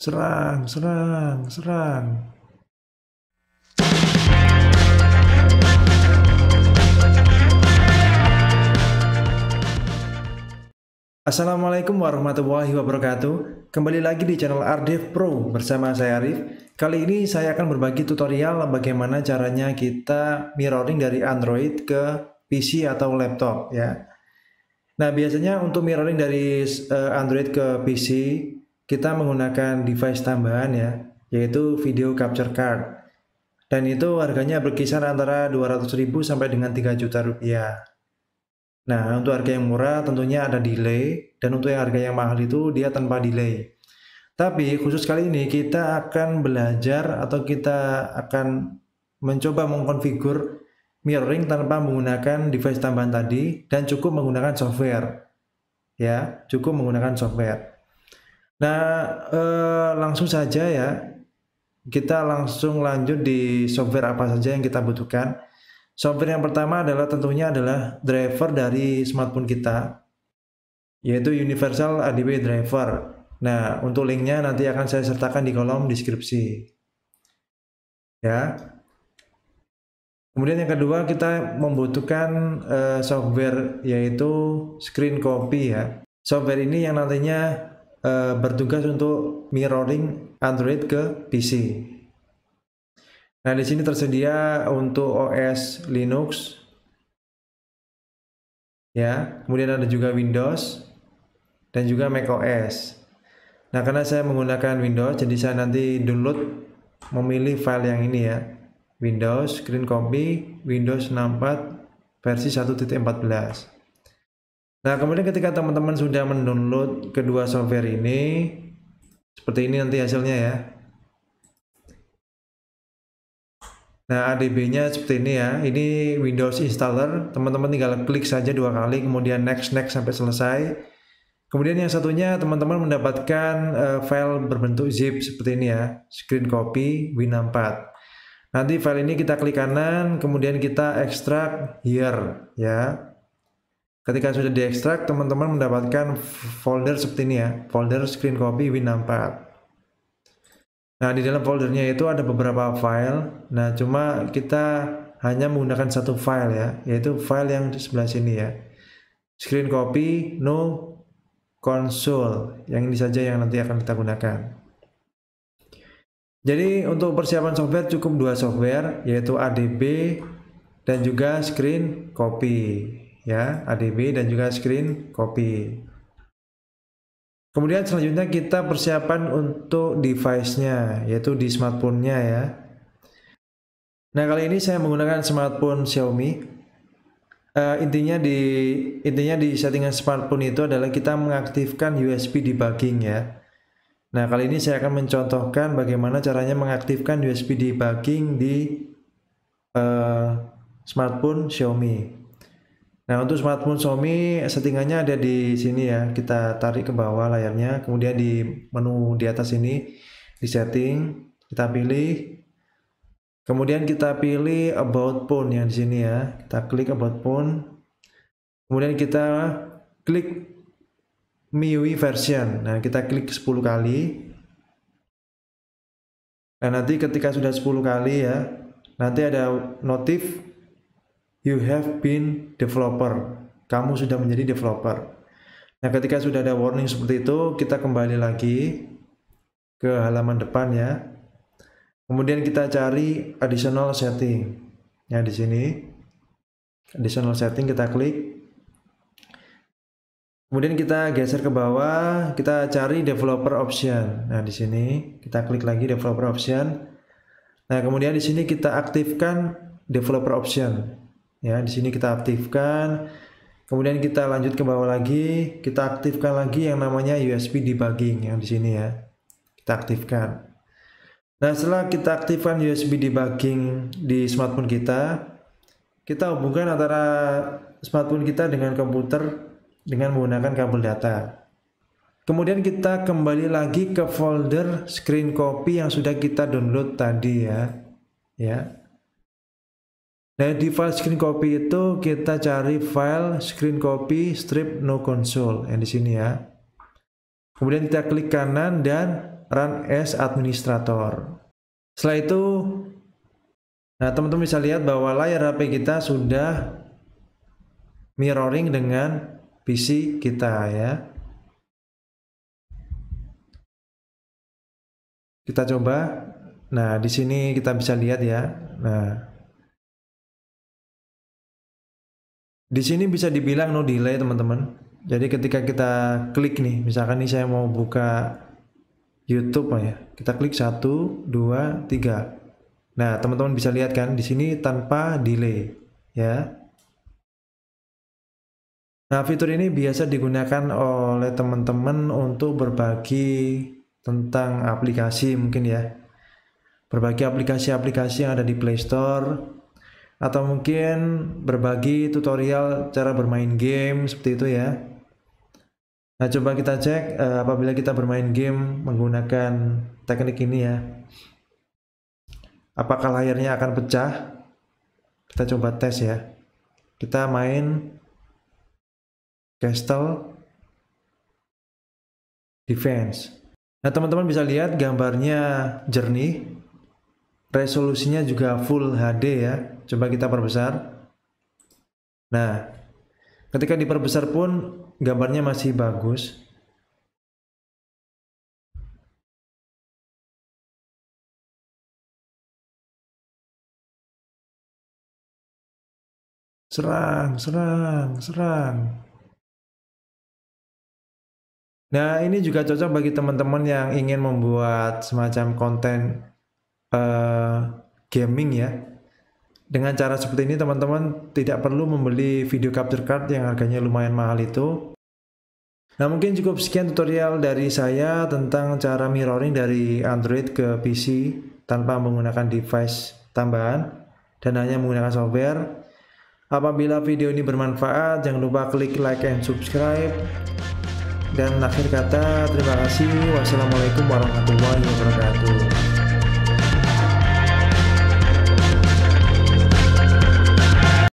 Serang, serang, serang. Assalamualaikum warahmatullahi wabarakatuh. Kembali lagi di channel Ardev Pro bersama saya Arif. Kali ini saya akan berbagi tutorial bagaimana caranya kita mirroring dari Android ke PC atau laptop ya. Nah, biasanya untuk mirroring dari Android ke PC kita menggunakan device tambahan ya, yaitu video capture card. Dan itu harganya berkisar antara 200.000 sampai dengan 3 juta rupiah. Nah, untuk harga yang murah tentunya ada delay, dan untuk yang harga yang mahal itu dia tanpa delay. Tapi khusus kali ini kita akan belajar atau kita akan mencoba mengkonfigur mirroring tanpa menggunakan device tambahan tadi dan cukup menggunakan software. Ya, cukup menggunakan software. Nah, langsung saja ya. Kita langsung lanjut di software apa saja yang kita butuhkan. Software yang pertama tentunya adalah driver dari smartphone kita, yaitu Universal ADB Driver. Nah, untuk linknya nanti akan saya sertakan di kolom deskripsi. Ya. Kemudian yang kedua kita membutuhkan software yaitu Screen Copy ya. Software ini yang nantinya bertugas untuk mirroring Android ke PC. Nah, di sini tersedia untuk OS Linux, ya. Kemudian ada juga Windows dan juga macOS. Nah, karena saya menggunakan Windows, jadi saya nanti download memilih file yang ini ya, Windows Screen Copy Windows 64 versi 1.14. Nah, kemudian ketika teman-teman sudah mendownload kedua software ini, seperti ini nanti hasilnya ya. Nah, ADB-nya seperti ini ya. Ini Windows installer. Teman-teman tinggal klik saja 2 kali, kemudian next sampai selesai. Kemudian yang satunya teman-teman mendapatkan file berbentuk zip seperti ini ya, Screen Copy Win64. Nanti file ini kita klik kanan, kemudian kita ekstrak here ya. Ketika sudah diekstrak, teman-teman mendapatkan folder seperti ini ya, folder Screen Copy Win64. Nah, di dalam foldernya itu ada beberapa file. Nah, cuma kita hanya menggunakan satu file ya, yaitu file yang di sebelah sini ya. Screen Copy No Console. Yang ini saja yang nanti akan kita gunakan. Jadi, untuk persiapan software cukup 2 software, yaitu ADB dan juga Screen Copy ya, ADB dan juga Screen Copy. Kemudian selanjutnya kita persiapan untuk device-nya, yaitu di smartphone-nya ya. Nah, kali ini saya menggunakan smartphone Xiaomi. Intinya di settingan smartphone itu adalah kita mengaktifkan USB debugging ya. Nah, kali ini saya akan mencontohkan bagaimana caranya mengaktifkan USB debugging di smartphone Xiaomi. Nah, untuk smartphone Xiaomi settingannya ada di sini ya. Kita tarik ke bawah layarnya, kemudian di menu di atas ini di setting kita pilih. Kemudian kita pilih about phone yang di sini ya. Kita klik about phone. Kemudian kita klik MIUI version. Nah, kita klik 10 kali. Nah, nanti ketika sudah 10 kali ya, nanti ada notif you have been developer. Kamu sudah menjadi developer. Nah, ketika sudah ada warning seperti itu, kita kembali lagi ke halaman depan ya. Kemudian kita cari additional setting. Ya, di sini. Additional setting kita klik. Kemudian kita geser ke bawah, kita cari developer option. Nah, di sini kita klik lagi developer option. Nah, kemudian di sini kita aktifkan developer option. Ya, di sini kita aktifkan. Kemudian kita lanjut ke bawah lagi, kita aktifkan lagi yang namanya USB debugging yang di sini ya. Kita aktifkan. Nah, setelah kita aktifkan USB debugging di smartphone kita hubungkan antara smartphone kita dengan komputer dengan menggunakan kabel data. Kemudian kita kembali lagi ke folder Screen Copy yang sudah kita download tadi ya. Ya. Nah, di file Screen Copy itu kita cari file Screen Copy strip no console yang di sini ya. Kemudian kita klik kanan dan run as administrator. Setelah itu, nah teman-teman bisa lihat bahwa layar HP kita sudah mirroring dengan PC kita ya. Kita coba. Nah, di sini kita bisa lihat ya. Nah, di sini bisa dibilang no delay teman-teman. Jadi ketika kita klik nih, misalkan nih saya mau buka YouTube ya, kita klik 1, 2, 3. Nah, teman-teman bisa lihat kan di sini tanpa delay ya. Nah, fitur ini biasa digunakan oleh teman-teman untuk berbagi tentang aplikasi mungkin ya. Berbagi aplikasi-aplikasi yang ada di Play Store, atau mungkin berbagi tutorial cara bermain game seperti itu ya. Nah, coba kita cek apabila kita bermain game menggunakan teknik ini ya, apakah layarnya akan pecah. Kita coba tes ya. Kita main Castle Defense. Nah, teman-teman bisa lihat gambarnya jernih, resolusinya juga Full HD ya. Coba kita perbesar. Nah, ketika diperbesar pun gambarnya masih bagus. Serang. Nah, ini juga cocok bagi teman-teman yang ingin membuat semacam konten gaming ya. Dengan cara seperti ini teman-teman tidak perlu membeli video capture card yang harganya lumayan mahal itu. Nah, mungkin cukup sekian tutorial dari saya tentang cara mirroring dari Android ke PC tanpa menggunakan device tambahan dan hanya menggunakan software. Apabila video ini bermanfaat, jangan lupa klik like and subscribe. Dan akhir kata, terima kasih. Wassalamualaikum warahmatullahi wabarakatuh.